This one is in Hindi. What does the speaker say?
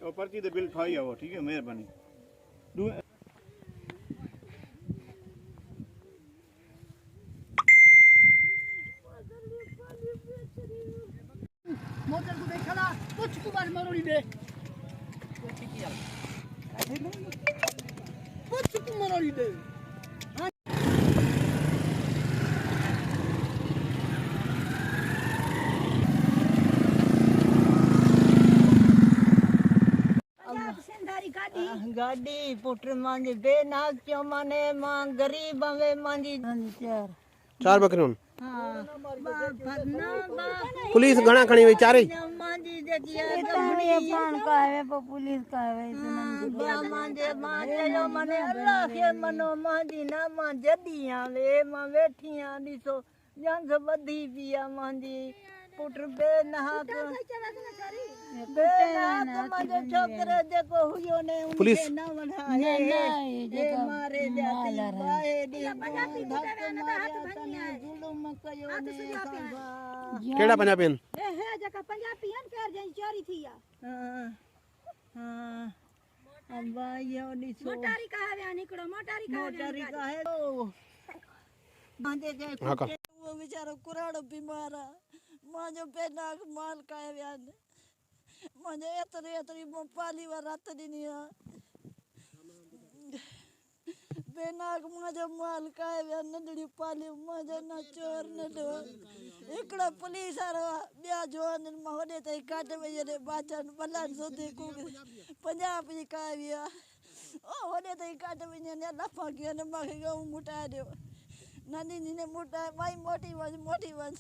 वो पर्ची दे बिल ठाई आओ ठीक है मेहरबानी मोटर को देखला कुछ को बार मरोड़ी दे कुछ को मरोड़ी दे गाड़ी पुत्र मांजी बेनाग क्यों माने मां गरीब आवे मांजी चार बकरियों हां पुलिस घणा खणी हुई चारे मांजी जगिया पान का है पुलिस का है बा मांजे मां चयो मने अल्लाह के मनो मांजी ना मां जदियां वे मां वेठियां दिसो जंग बधी पिया मांजी पुत्र बेनाग मांजो छोकरे जेको हुयो ने पुलिस न वठाए हे मारे जाती बाए दी धक मारिया तने जुलुम कयो ने सांभा केड़ा पंजाबीन हे जका पंजाबीन कर जई चोरी थिया हां हां अब्बा यो दिसो मोटारी का है निकड़ो मोटारी का है ओ मांजे के वो बेचारो कुराड़ो बीमार मांजो बेनाक माल काए व्यान मांजे एतरी पाली वा रात दिनी बेनाक मांजो माल काए व्यान नडड़ी पाली मांजो ना चोर न दो एकड़ा पुलिस आरो बिया जोन होदे तई काट में जे बाचन बलान सोते को पंजाब जी काए विया ओ होदे तई काट में ने लफा के ने माखे गऊ मुटा दो ननी ने मुटा भाई मोटी वंश